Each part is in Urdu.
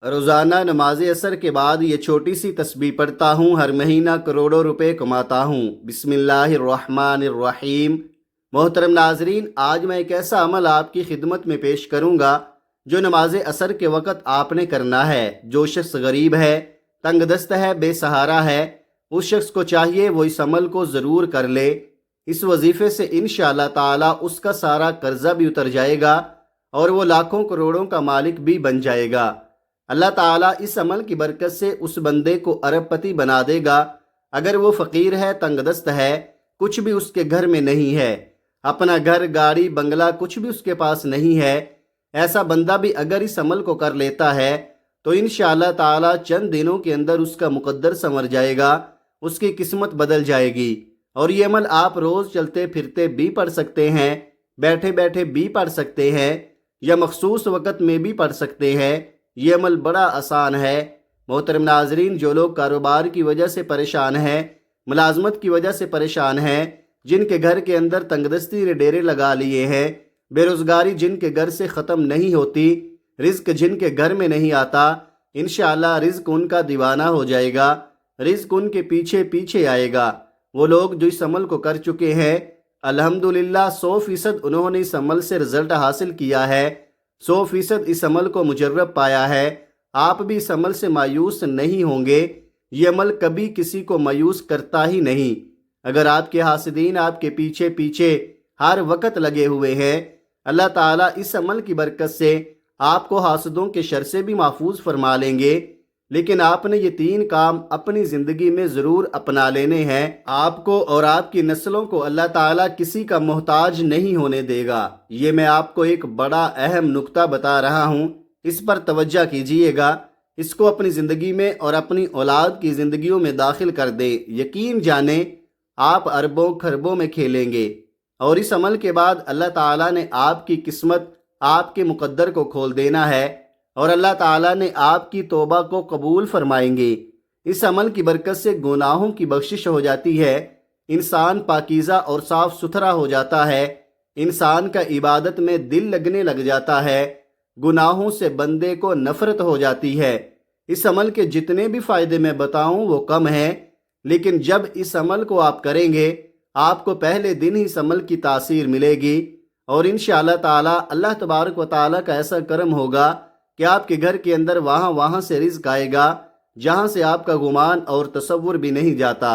روزانہ نماز عصر کے بعد یہ چھوٹی سی تسبیح پڑھتا ہوں، ہر مہینہ کروڑوں روپے کماتا ہوں۔ بسم اللہ الرحمن الرحیم۔ محترم ناظرین، آج میں ایک ایسا عمل آپ کی خدمت میں پیش کروں گا جو نماز عصر کے وقت آپ نے کرنا ہے۔ جو شخص غریب ہے، تنگ دست ہے، بے سہارا ہے، اس شخص کو چاہیے وہ اس عمل کو ضرور کر لے۔ اس وظیفے سے انشاءاللہ تعالی اس کا سارا قرضہ بھی اتر جائے گا اور وہ لاکھوں کروڑوں کا مالک بھی بن جائے گا۔ اللہ تعالیٰ اس عمل کی برکت سے اس بندے کو ارب پتی بنا دے گا۔ اگر وہ فقیر ہے، تنگ دست ہے، کچھ بھی اس کے گھر میں نہیں ہے، اپنا گھر، گاڑی، بنگلہ کچھ بھی اس کے پاس نہیں ہے، ایسا بندہ بھی اگر اس عمل کو کر لیتا ہے تو انشاءاللہ تعالیٰ چند دنوں کے اندر اس کا مقدر سنور جائے گا، اس کی قسمت بدل جائے گی۔ اور یہ عمل آپ روز چلتے پھرتے بھی پڑھ سکتے ہیں، بیٹھے بیٹھے بھی پڑھ سکتے ہیں، یا مخصوص وقت میں بھی پڑھ سکتے ہیں۔ یہ عمل بڑا آسان ہے۔ محترم ناظرین، جو لوگ کاروبار کی وجہ سے پریشان ہیں، ملازمت کی وجہ سے پریشان ہیں، جن کے گھر کے اندر تنگ دستی نے ڈیرے لگا لیے ہیں، بے روزگاری جن کے گھر سے ختم نہیں ہوتی، رزق جن کے گھر میں نہیں آتا، انشاءاللہ رزق ان کا دیوانہ ہو جائے گا، رزق ان کے پیچھے پیچھے آئے گا۔ وہ لوگ جو اس عمل کو کر چکے ہیں، الحمدللہ 100% انہوں نے اس عمل سے رزلٹ حاصل کیا ہے، 100% اس عمل کو مجرب پایا ہے۔ آپ بھی اس عمل سے مایوس نہیں ہوں گے۔ یہ عمل کبھی کسی کو مایوس کرتا ہی نہیں۔ اگر آپ کے حاسدین آپ کے پیچھے پیچھے ہر وقت لگے ہوئے ہیں، اللہ تعالیٰ اس عمل کی برکت سے آپ کو حاسدوں کے شر سے بھی محفوظ فرما لیں گے۔ لیکن آپ نے یہ 3 کام اپنی زندگی میں ضرور اپنا لینے ہیں۔ آپ کو اور آپ کی نسلوں کو اللہ تعالیٰ کسی کا محتاج نہیں ہونے دے گا۔ یہ میں آپ کو ایک بڑا اہم نکتہ بتا رہا ہوں، اس پر توجہ کیجئے گا۔ اس کو اپنی زندگی میں اور اپنی اولاد کی زندگیوں میں داخل کر دیں۔ یقین جانیں آپ اربوں خربوں میں کھیلیں گے، اور اس عمل کے بعد اللہ تعالیٰ نے آپ کی قسمت، آپ کے مقدر کو کھول دینا ہے، اور اللہ تعالیٰ نے آپ کی توبہ کو قبول فرمائیں گے۔ اس عمل کی برکت سے گناہوں کی بخشش ہو جاتی ہے، انسان پاکیزہ اور صاف ستھرا ہو جاتا ہے، انسان کا عبادت میں دل لگنے لگ جاتا ہے، گناہوں سے بندے کو نفرت ہو جاتی ہے۔ اس عمل کے جتنے بھی فائدے میں بتاؤں وہ کم ہیں، لیکن جب اس عمل کو آپ کریں گے، آپ کو پہلے دن ہی اس عمل کی تاثیر ملے گی، اور انشاءاللہ تعالی اللہ تبارک و تعالی کا ایسا کرم ہوگا کہ آپ کے گھر کے اندر وہاں سے رزق آئے گا جہاں سے آپ کا گمان اور تصور بھی نہیں جاتا۔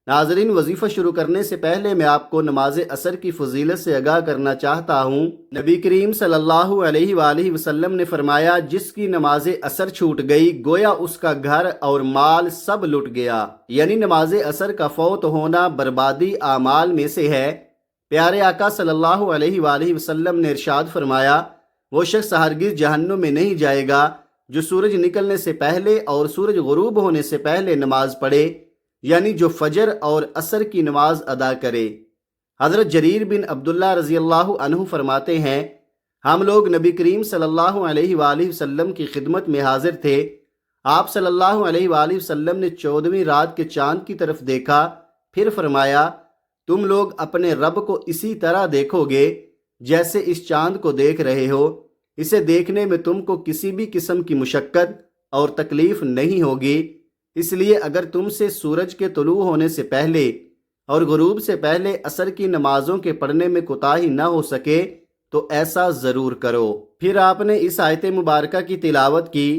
ناظرین، وظیفہ شروع کرنے سے پہلے میں آپ کو نماز عصر کی فضیلت سے آگاہ کرنا چاہتا ہوں۔ نبی کریم صلی اللہ علیہ وآلہ وسلم نے فرمایا، جس کی نماز عصر چھوٹ گئی گویا اس کا گھر اور مال سب لٹ گیا۔ یعنی نماز عصر کا فوت ہونا بربادی اعمال میں سے ہے۔ پیارے آقا صلی اللہ علیہ وآلہ وسلم نے ارشاد فرمایا، وہ شخص ہرگز جہنم میں نہیں جائے گا جو سورج نکلنے سے پہلے اور سورج غروب ہونے سے پہلے نماز پڑھے، یعنی جو فجر اور عصر کی نماز ادا کرے۔ حضرت جریر بن عبداللہ رضی اللہ عنہ فرماتے ہیں، ہم لوگ نبی کریم صلی اللہ علیہ وآلہ وسلم کی خدمت میں حاضر تھے۔ آپ صلی اللہ علیہ وآلہ وسلم نے 14ویں رات کے چاند کی طرف دیکھا، پھر فرمایا، تم لوگ اپنے رب کو اسی طرح دیکھو گے جیسے اس چاند کو دیکھ رہے ہو۔ اسے دیکھنے میں تم کو کسی بھی قسم کی مشقت اور تکلیف نہیں ہوگی۔ اس لیے اگر تم سے سورج کے طلوع ہونے سے پہلے اور غروب سے پہلے عصر کی نمازوں کے پڑھنے میں کوتاہی نہ ہو سکے تو ایسا ضرور کرو۔ پھر آپ نے اس آیت مبارکہ کی تلاوت کی،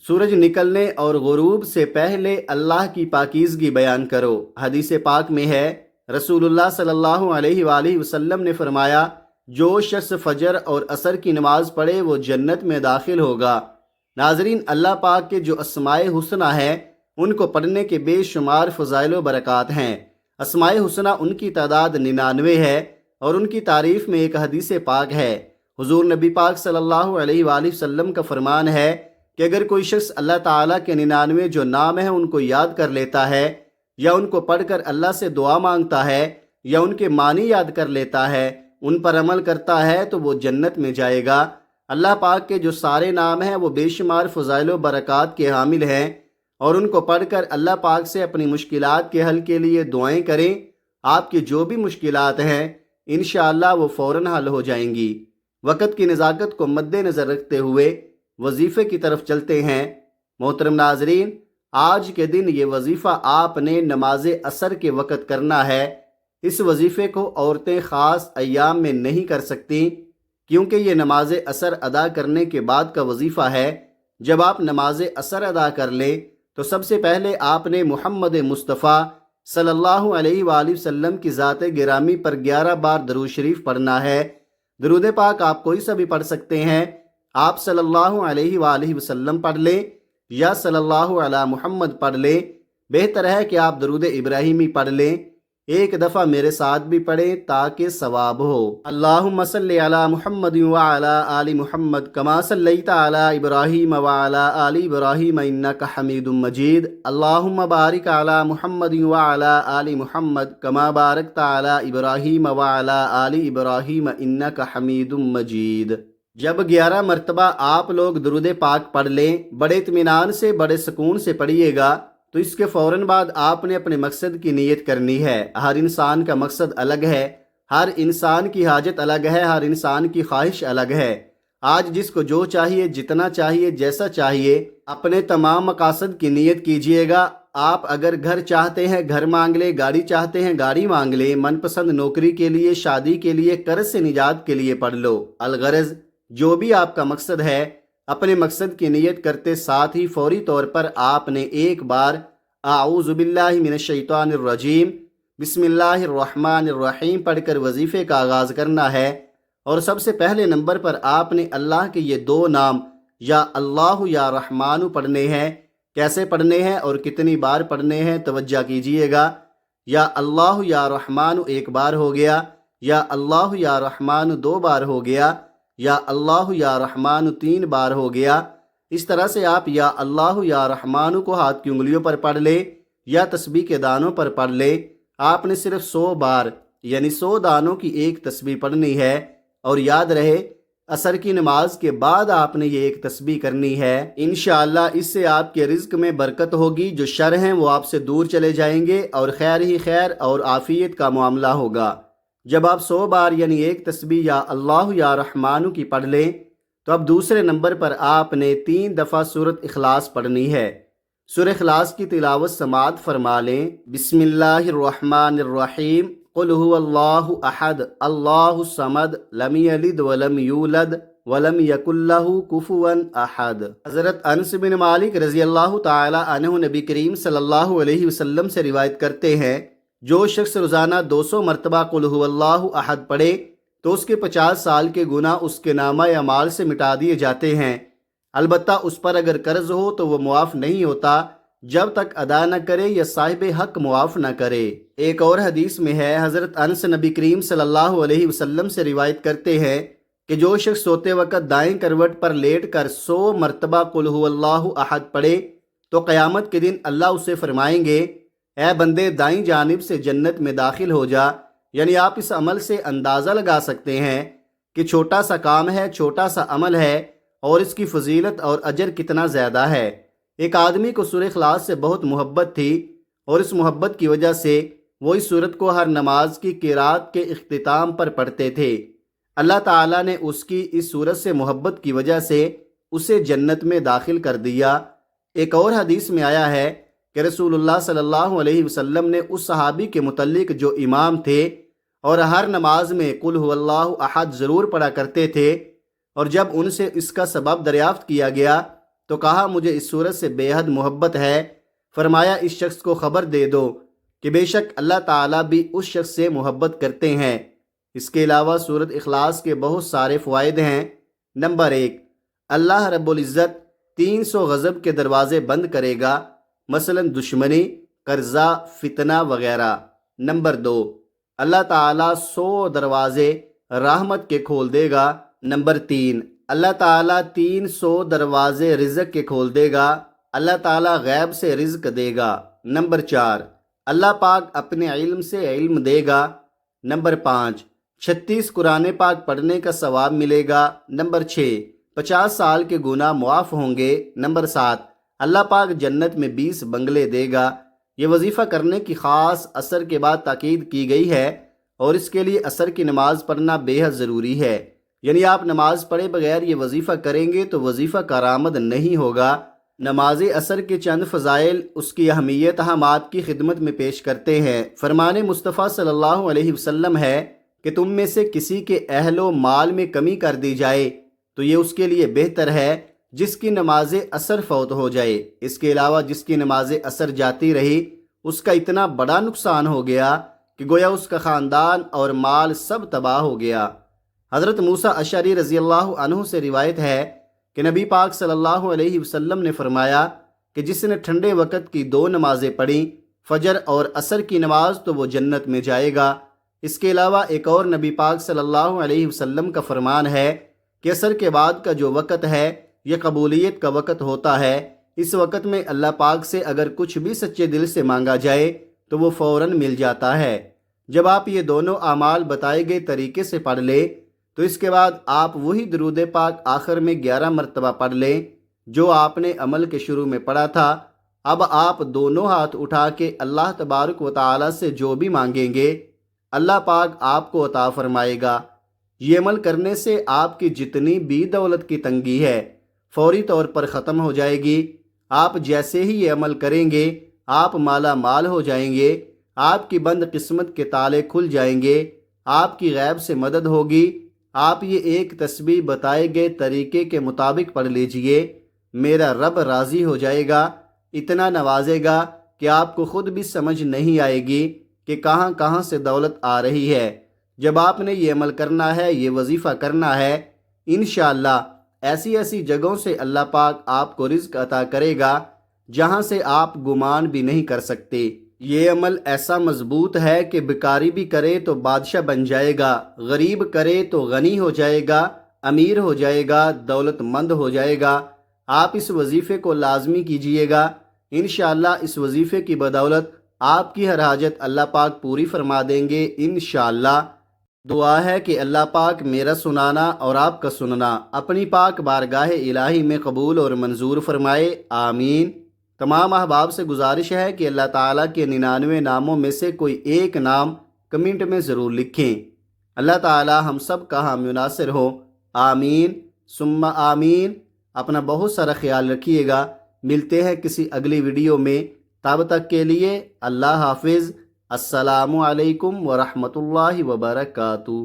سورج نکلنے اور غروب سے پہلے اللہ کی پاکیزگی بیان کرو۔ حدیث پاک میں ہے، رسول اللہ صلی اللہ علیہ وآلہ وسلم نے فرمایا، جو شخص فجر اور عصر کی نماز پڑھے وہ جنت میں داخل ہوگا۔ ناظرین، اللہ پاک کے جو اسماء حسنہ ہیں ان کو پڑھنے کے بے شمار فضائل و برکات ہیں۔ اسماء حسنہ ان کی تعداد 99 ہے، اور ان کی تعریف میں ایک حدیث پاک ہے۔ حضور نبی پاک صلی اللہ علیہ وآلہ وسلم کا فرمان ہے کہ اگر کوئی شخص اللہ تعالیٰ کے 99 جو نام ہیں ان کو یاد کر لیتا ہے، یا ان کو پڑھ کر اللہ سے دعا مانگتا ہے، یا ان کے معنی یاد کر لیتا ہے، ان پر عمل کرتا ہے تو وہ جنت میں جائے گا۔ اللہ پاک کے جو سارے نام ہیں وہ بے شمار فضائل و برکات کے حامل ہیں، اور ان کو پڑھ کر اللہ پاک سے اپنی مشکلات کے حل کے لیے دعائیں کریں۔ آپ کی جو بھی مشکلات ہیں انشاءاللہ وہ فوراً حل ہو جائیں گی۔ وقت کی نزاکت کو مد نظر رکھتے ہوئے وظیفے کی طرف چلتے ہیں۔ محترم ناظرین، آج کے دن یہ وظیفہ آپ نے نماز عصر کے وقت کرنا ہے۔ اس وظیفے کو عورتیں خاص ایام میں نہیں کر سکتی، کیونکہ یہ نماز عصر ادا کرنے کے بعد کا وظیفہ ہے۔ جب آپ نماز عصر ادا کر لیں تو سب سے پہلے آپ نے محمد مصطفیٰ صلی اللہ علیہ وآلہ وسلم کی ذات گرامی پر 11 بار درود شریف پڑھنا ہے۔ درود پاک آپ کوئی سا بھی پڑھ سکتے ہیں۔ آپ صلی اللہ علیہ وآلہ وسلم پڑھ لیں یا صلی اللہ علی محمد پڑھ لیں۔ بہتر ہے کہ آپ درود ابراہیمی پڑھ لیں۔ ایک دفعہ میرے ساتھ بھی پڑھیں تاکہ ثواب ہو۔ اللہم صلی علی محمد وعلی آل محمد کما صلیت علی ابراہیم وعلی آل ابراہیم انک حمید مجید۔ اللہم بارک علی محمد وعلی آل محمد کما بارکت علی ابراہیم وعلی آل ابراہیم انک حمید مجید۔ جب 11 مرتبہ آپ لوگ درود پاک پڑھ لیں، بڑے اطمینان سے، بڑے سکون سے پڑھیے گا، تو اس کے فوراً بعد آپ نے اپنے مقصد کی نیت کرنی ہے۔ ہر انسان کا مقصد الگ ہے، ہر انسان کی حاجت الگ ہے، ہر انسان کی خواہش الگ ہے۔ آج جس کو جو چاہیے، جتنا چاہیے، جیسا چاہیے، اپنے تمام مقاصد کی نیت کیجئے گا۔ آپ اگر گھر چاہتے ہیں گھر مانگ لیں، گاڑی چاہتے ہیں گاڑی مانگ لیں، من پسند نوکری کے لیے، شادی کے لیے، قرض سے نجات کے لیے پڑھ لو۔ الغرض جو بھی آپ کا مقصد ہے، اپنے مقصد کی نیت کرتے ساتھ ہی فوری طور پر آپ نے ایک بار اعوذ باللہ من الشیطان الرجیم بسم اللہ الرحمن الرحیم پڑھ کر وظیفے کا آغاز کرنا ہے۔ اور سب سے پہلے نمبر پر آپ نے اللہ کے یہ 2 نام یا اللہ یا رحمان پڑھنے ہیں۔ کیسے پڑھنے ہیں اور کتنی بار پڑھنے ہیں توجہ کیجئے گا۔ یا اللہ یا رحمان 1 بار ہو گیا، یا اللہ یا رحمان 2 بار ہو گیا، یا اللہ یا رحمان 3 بار ہو گیا۔ اس طرح سے آپ یا اللہ یا رحمان کو ہاتھ کی انگلیوں پر پڑھ لیں یا تسبیح کے دانوں پر پڑھ لیں۔ آپ نے صرف 100 بار یعنی 100 دانوں کی ایک تسبیح پڑھنی ہے۔ اور یاد رہے عصر کی نماز کے بعد آپ نے یہ ایک تسبیح کرنی ہے۔ انشاءاللہ اس سے آپ کے رزق میں برکت ہوگی، جو شر ہیں وہ آپ سے دور چلے جائیں گے اور خیر ہی خیر اور عافیت کا معاملہ ہوگا۔ جب آپ 100 بار یعنی ایک تسبیح یا اللہ یا رحمان کی پڑھ لیں تو اب دوسرے نمبر پر آپ نے 3 دفعہ سورۃ اخلاص پڑھنی ہے۔ سورہ اخلاص کی تلاوت سماعت فرما لیں۔ بسم اللہ الرحمن الرحیم قل هو اللہ احد اللہ الصمد لم یلد ولم یولد ولم یکن لہ کفوا احد۔ حضرت انس بن مالک رضی اللہ تعالی عنہ نبی کریم صلی اللہ علیہ وسلم سے روایت کرتے ہیں، جو شخص روزانہ 200 مرتبہ قل هو اللہ احد پڑھے تو اس کے 50 سال کے گناہ اس کے نامہ اعمال سے مٹا دیے جاتے ہیں۔ البتہ اس پر اگر قرض ہو تو وہ معاف نہیں ہوتا جب تک ادا نہ کرے یا صاحب حق معاف نہ کرے۔ ایک اور حدیث میں ہے، حضرت انس نبی کریم صلی اللہ علیہ وسلم سے روایت کرتے ہیں کہ جو شخص سوتے وقت دائیں کروٹ پر لیٹ کر 100 مرتبہ قل هو اللہ احد پڑھے تو قیامت کے دن اللہ اسے فرمائیں گے، اے بندے دائیں جانب سے جنت میں داخل ہو جا۔ یعنی آپ اس عمل سے اندازہ لگا سکتے ہیں کہ چھوٹا سا کام ہے، چھوٹا سا عمل ہے اور اس کی فضیلت اور اجر کتنا زیادہ ہے۔ ایک آدمی کو سورہ اخلاص سے بہت محبت تھی اور اس محبت کی وجہ سے وہ اس سورت کو ہر نماز کی قرات کے اختتام پر پڑھتے تھے۔ اللہ تعالیٰ نے اس کی اس سورت سے محبت کی وجہ سے اسے جنت میں داخل کر دیا۔ ایک اور حدیث میں آیا ہے کہ رسول اللہ صلی اللہ علیہ وسلم نے اس صحابی کے متعلق جو امام تھے اور ہر نماز میں قل هو اللہ احد ضرور پڑھا کرتے تھے، اور جب ان سے اس کا سبب دریافت کیا گیا تو کہا مجھے اس سورت سے بے حد محبت ہے۔ فرمایا اس شخص کو خبر دے دو کہ بے شک اللہ تعالیٰ بھی اس شخص سے محبت کرتے ہیں۔ اس کے علاوہ سورت اخلاص کے بہت سارے فوائد ہیں۔ نمبر 1، اللہ رب العزت 300 غضب کے دروازے بند کرے گا، مثلا دشمنی، قرضہ، فتنہ وغیرہ۔ نمبر 2، اللہ تعالیٰ 100 دروازے رحمت کے کھول دے گا۔ نمبر 3، اللہ تعالیٰ 300 دروازے رزق کے کھول دے گا۔ اللہ تعالیٰ غیب سے رزق دے گا۔ نمبر 4، اللہ پاک اپنے علم سے علم دے گا۔ نمبر 5، 36 قرآن پاک پڑھنے کا ثواب ملے گا۔ نمبر 6، 50 سال کے گناہ معاف ہوں گے۔ نمبر 7، اللہ پاک جنت میں 20 بنگلے دے گا۔ یہ وظیفہ کرنے کی خاص عصر کے بعد تاکید کی گئی ہے اور اس کے لیے عصر کی نماز پڑھنا بے حد ضروری ہے۔ یعنی آپ نماز پڑھے بغیر یہ وظیفہ کریں گے تو وظیفہ کارآمد نہیں ہوگا۔ نماز عصر کے چند فضائل، اس کی اہمیت ہم آپ کی خدمت میں پیش کرتے ہیں۔ فرمان مصطفیٰ صلی اللہ علیہ وسلم ہے کہ تم میں سے کسی کے اہل و مال میں کمی کر دی جائے تو یہ اس کے لیے بہتر ہے جس کی نماز عصر فوت ہو جائے۔ اس کے علاوہ جس کی نماز عصر جاتی رہی اس کا اتنا بڑا نقصان ہو گیا کہ گویا اس کا خاندان اور مال سب تباہ ہو گیا۔ حضرت موسیٰ اشعری رضی اللہ عنہ سے روایت ہے کہ نبی پاک صلی اللہ علیہ وسلم نے فرمایا کہ جس نے ٹھنڈے وقت کی 2 نمازیں پڑھیں، فجر اور عصر کی نماز، تو وہ جنت میں جائے گا۔ اس کے علاوہ ایک اور نبی پاک صلی اللہ علیہ وسلم کا فرمان ہے کہ عصر کے بعد کا جو وقت ہے یہ قبولیت کا وقت ہوتا ہے۔ اس وقت میں اللہ پاک سے اگر کچھ بھی سچے دل سے مانگا جائے تو وہ فوراً مل جاتا ہے۔ جب آپ یہ دونوں اعمال بتائے گئے طریقے سے پڑھ لیں تو اس کے بعد آپ وہی درود پاک آخر میں 11 مرتبہ پڑھ لیں جو آپ نے عمل کے شروع میں پڑھا تھا۔ اب آپ دونوں ہاتھ اٹھا کے اللہ تبارک و تعالی سے جو بھی مانگیں گے اللہ پاک آپ کو عطا فرمائے گا۔ یہ عمل کرنے سے آپ کی جتنی بھی دولت کی تنگی ہے فوری طور پر ختم ہو جائے گی۔ آپ جیسے ہی یہ عمل کریں گے آپ مالا مال ہو جائیں گے، آپ کی بند قسمت کے تالے کھل جائیں گے، آپ کی غیب سے مدد ہوگی۔ آپ یہ ایک تسبیح بتائے گئے طریقے کے مطابق پڑھ لیجئے، میرا رب راضی ہو جائے گا، اتنا نوازے گا کہ آپ کو خود بھی سمجھ نہیں آئے گی کہ کہاں کہاں سے دولت آ رہی ہے۔ جب آپ نے یہ عمل کرنا ہے، یہ وظیفہ کرنا ہے، انشاءاللہ ایسی ایسی جگہوں سے اللہ پاک آپ کو رزق عطا کرے گا جہاں سے آپ گمان بھی نہیں کر سکتے۔ یہ عمل ایسا مضبوط ہے کہ بیکاری بھی کرے تو بادشاہ بن جائے گا، غریب کرے تو غنی ہو جائے گا، امیر ہو جائے گا، دولت مند ہو جائے گا۔ آپ اس وظیفے کو لازمی کیجئے گا، انشاءاللہ اس وظیفے کی بدولت آپ کی ہر حاجت اللہ پاک پوری فرما دیں گے انشاءاللہ۔ دعا ہے کہ اللہ پاک میرا سنانا اور آپ کا سننا اپنی پاک بارگاہ الہی میں قبول اور منظور فرمائے، آمین۔ تمام احباب سے گزارش ہے کہ اللہ تعالیٰ کے 99 ناموں میں سے کوئی ایک نام کمنٹ میں ضرور لکھیں۔ اللہ تعالیٰ ہم سب کا حامی و ناصر ہو، آمین ثم آمین۔ اپنا بہت سارا خیال رکھیے گا، ملتے ہیں کسی اگلی ویڈیو میں، تب تک کے لیے اللہ حافظ، السلام علیکم ورحمۃ اللہ وبرکاتہ۔